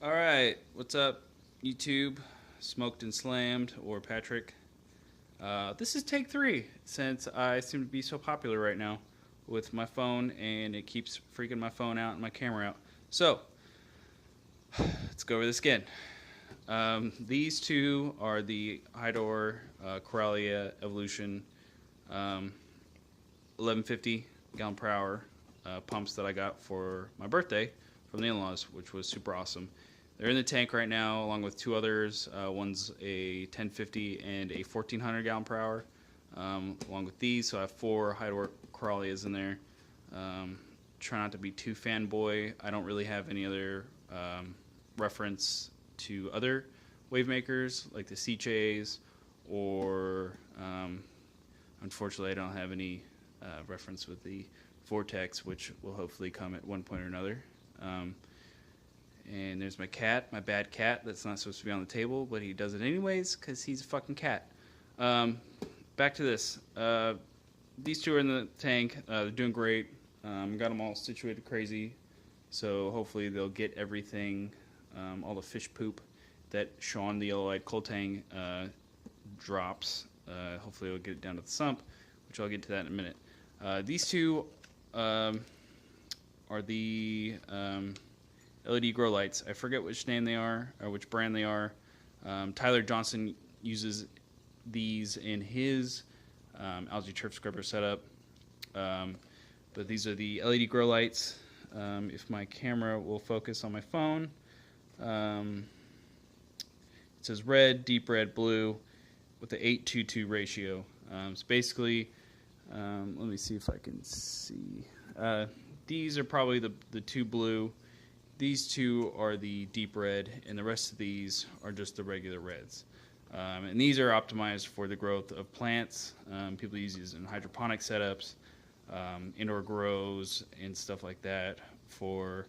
Alright, what's up, YouTube, Smoked and Slammed, or Patrick? This is take 3, since I seem to be so popular right now with my phone, and it keeps freaking my phone out and my camera out. So, let's go over this again. These two are the Hydor Coralia Evolution 1150 gallon per hour pumps that I got for my birthday from the in-laws, which was super awesome. They're in the tank right now, along with two others. One's a 1050 and a 1400 gallon per hour, along with these. So I have 4 Hydor Corallias in there. Try not to be too fanboy. I don't really have any other reference to other wave makers like the Seachays, or unfortunately I don't have any reference with the Vortex, which will hopefully come at one point or another. And there's my cat, my bad cat that's not supposed to be on the table, but he does it anyways because he's a fucking cat. Back to this. These two are in the tank. They're doing great. Got them all situated crazy, so hopefully they'll get everything, all the fish poop that Sean the yellow-eyed Coltang drops. Hopefully he'll get it down to the sump, which I'll get to that in a minute. These two are the LED grow lights. I forget which name they are or which brand they are. Tyler Johnson uses these in his algae turf scrubber setup. But these are the LED grow lights. If my camera will focus on my phone, it says red, deep red, blue with the 8:2:2 ratio. So basically, let me see if I can see. These are probably the two blue. These two are the deep red, and the rest of these are just the regular reds. And these are optimized for the growth of plants. People use these in hydroponic setups, indoor grows, and stuff like that for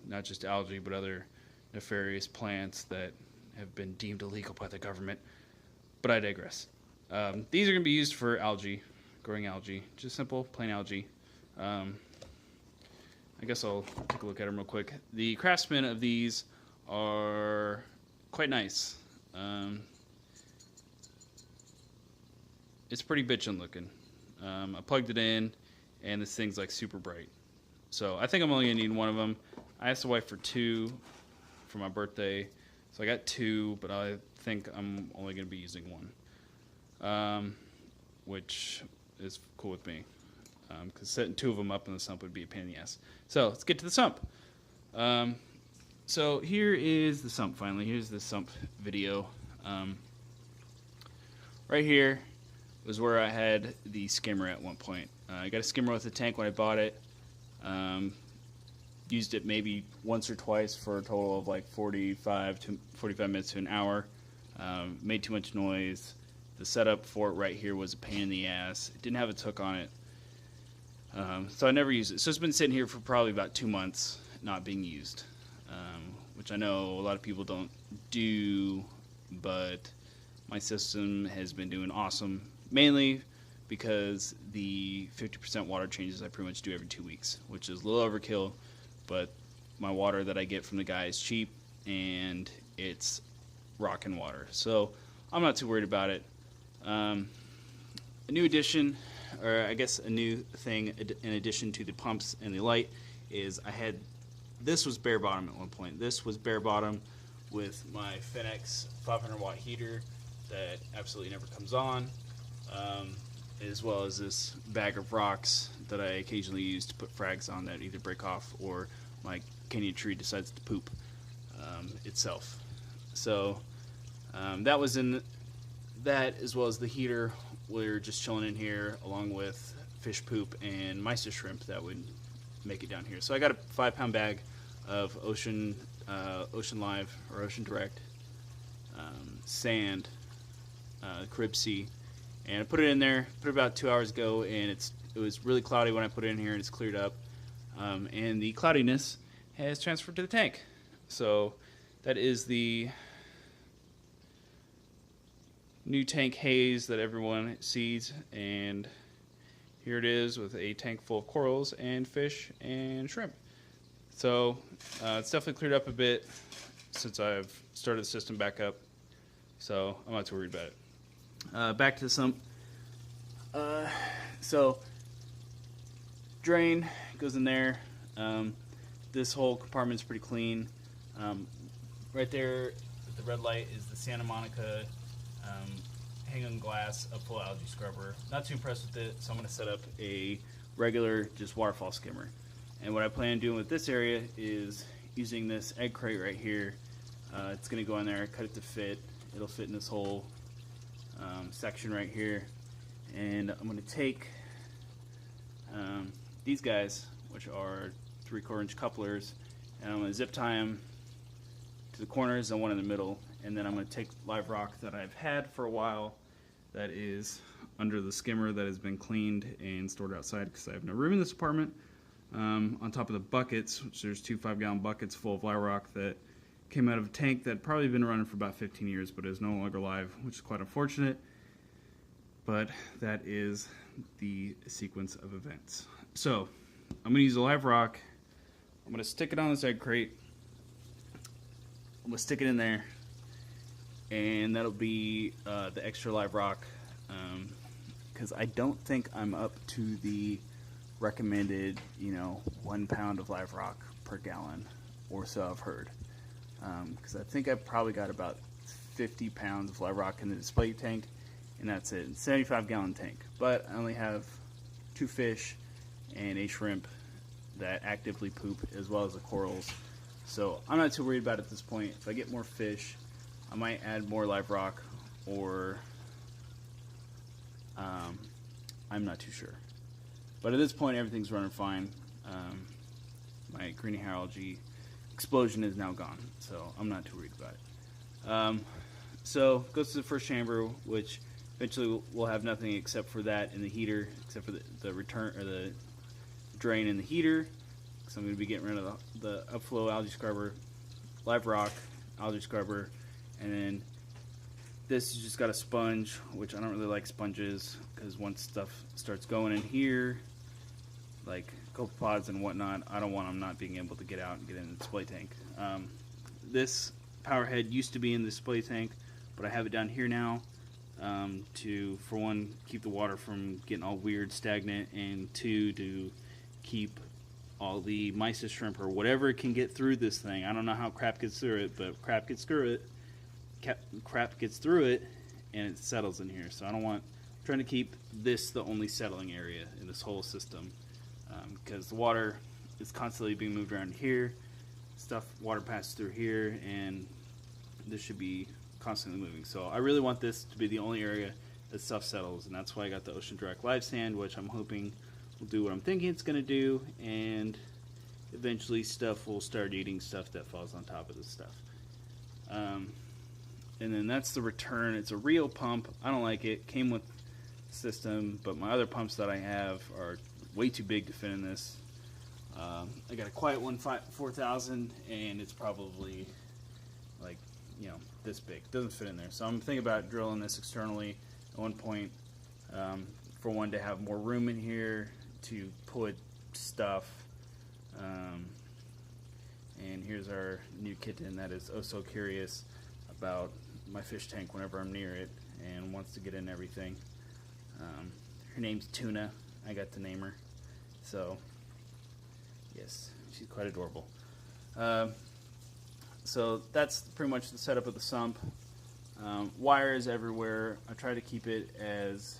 not just algae, but other nefarious plants that have been deemed illegal by the government. But I digress. These are going to be used for algae, growing algae, just simple, plain algae. I guess I'll take a look at them real quick. The craftsmen of these are quite nice. It's pretty bitchin' looking. I plugged it in, and this thing's like super bright. So I think I'm only gonna need one of them. I asked the wife for 2 for my birthday, so I got 2, but I think I'm only gonna be using 1, which is cool with me. Because setting 2 of them up in the sump would be a pain in the ass. So let's get to the sump. So here is the sump finally. Here's the sump video. Right here was where I had the skimmer at one point. I got a skimmer with the tank when I bought it. Used it maybe once or twice for a total of like 45 minutes to an hour. Made too much noise. The setup for it right here was a pain in the ass. It didn't have a hook on it. So I never used it. So it's been sitting here for probably about 2 months, not being used, which I know a lot of people don't do, but my system has been doing awesome, mainly because the 50% water changes I pretty much do every 2 weeks, which is a little overkill, but my water that I get from the guy is cheap, and it's rockin' water, so I'm not too worried about it. A new addition, or I guess a new thing in addition to the pumps and the light, is this was bare bottom at one point. This was bare bottom with my Finex 500 watt heater that absolutely never comes on, as well as this bag of rocks that I occasionally use to put frags on that either break off or my Kenyan tree decides to poop itself. So that was in that, as well as the heater. We're just chilling in here along with fish poop and Meister shrimp that would make it down here. So I got a 5-pound bag of Ocean Live or Ocean Direct sand, Carib Sea, and I put it in there. Put it about 2 hours ago, and it was really cloudy when I put it in here, and it's cleared up. And the cloudiness has transferred to the tank. So that is the new tank haze that everyone sees, and here it is with a tank full of corals and fish and shrimp. So it's definitely cleared up a bit since I've started the system back up. So I'm not too worried about it. Back to the sump. So drain goes in there. This whole compartment's pretty clean. Right there with the red light is the Santa Monica hang on glass upflow algae scrubber. Not too impressed with it, so I'm going to set up a regular just waterfall skimmer. And what I plan on doing with this area is using this egg crate right here. It's going to go in there, cut it to fit. It'll fit in this whole section right here. And I'm going to take these guys, which are 3/4 inch couplers, and I'm going to zip tie them to the corners and one in the middle. And then I'm going to take live rock that I've had for a while that is under the skimmer that has been cleaned and stored outside because I have no room in this apartment. On top of the buckets, which there's 2 5-gallon buckets full of live rock that came out of a tank that probably been running for about 15 years but is no longer live, which is quite unfortunate. But that is the sequence of events. So I'm going to use a live rock. I'm going to stick it on this egg crate. I'm going to stick it in there, and that'll be the extra live rock, because I don't think I'm up to the recommended 1 pound of live rock per gallon or so I've heard, because I think I've probably got about 50 pounds of live rock in the display tank, and that's it. It's a 75-gallon tank, but I only have 2 fish and a shrimp that actively poop, as well as the corals. So I'm not too worried about it at this point. If I get more fish, I might add more live rock, or I'm not too sure. But at this point, everything's running fine. My green algae explosion is now gone, so I'm not too worried about it. So goes to the first chamber, which eventually we'll have nothing except for that in the heater, except for the return or the drain in the heater. So I'm going to be getting rid of the upflow algae scrubber, live rock, algae scrubber, and then this has just got a sponge, which I don't really like sponges because once stuff starts going in here, like copepods and whatnot, I don't want them not being able to get out and get in the display tank. This power head used to be in the display tank, but I have it down here now to, for one, keep the water from getting all weird, stagnant, and 2, to keep all the mysis shrimp or whatever can get through this thing. I don't know how crap gets through it, but crap gets through it. Crap gets through it, and it settles in here. So I'm trying to keep this the only settling area in this whole system, because the water is constantly being moved around here. Water passes through here, and this should be constantly moving. So I really want this to be the only area that stuff settles, and that's why I got the Ocean Direct Live Sand, which I'm hoping will do what I'm thinking it's going to do, and eventually stuff will start eating stuff that falls on top of this stuff. And then that's the return. It's a real pump. I don't like it. Came with the system, but my other pumps that I have are way too big to fit in this. I got a Quiet One 4000, and it's probably like this big. It doesn't fit in there. So I'm thinking about drilling this externally at one point, for one, to have more room in here to put stuff. And here's our new kitten that is oh so curious about my fish tank whenever I'm near it and wants to get in everything. Her name's Tuna. I got to name her. So yes, she's quite adorable. So that's pretty much the setup of the sump. Wires everywhere. I try to keep it as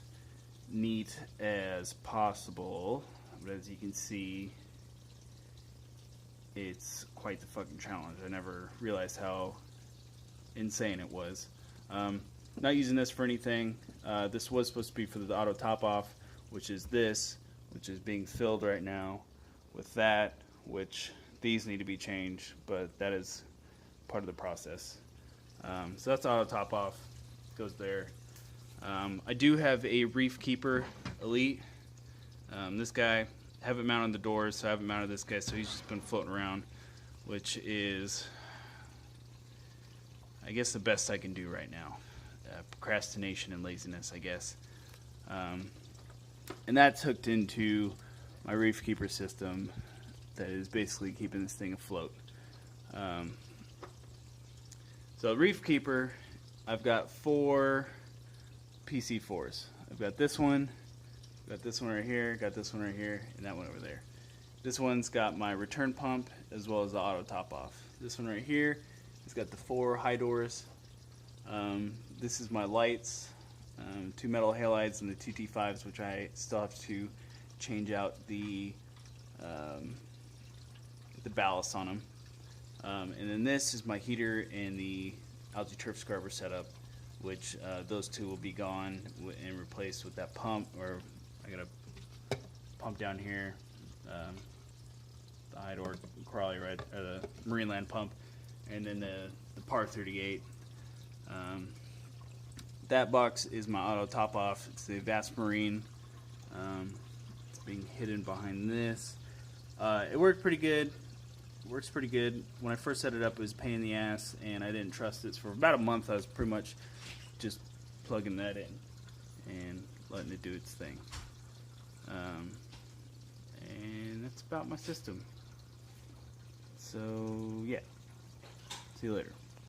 neat as possible, but as you can see, it's quite the fucking challenge. I never realized how insane it was. Not using this for anything. This was supposed to be for the auto top off, which is this, which is being filled right now with that, which these need to be changed, but that is part of the process. So that's auto top off, goes there. I do have a Reef Keeper Elite. This guy, haven't mounted the doors, so I haven't mounted this guy, so he's just been floating around, which is, I guess, the best I can do right now. Procrastination and laziness, I guess. And that's hooked into my Reef Keeper system that is basically keeping this thing afloat. So Reef Keeper, I've got 4 PC4s. I've got this one right here, got this one right here, and that one over there. This one's got my return pump as well as the auto top off. This one right here has got the 4 high doors. This is my lights, 2 metal halides and the 2 T5s, which I still have to change out the ballast on them. And then this is my heater and the algae turf scrubber setup, which those 2 will be gone and replaced with that pump. Or I got a pump down here, the high door crawly red, or the Marineland pump, and then the Par 38. That box is my auto top off. It's the Vast Marine. It's being hidden behind this. It worked pretty good. Works pretty good. When I first set it up, it was a pain in the ass, and I didn't trust it. So for about a month, I was pretty much just plugging that in and letting it do its thing. And that's about my system. So yeah, see you later.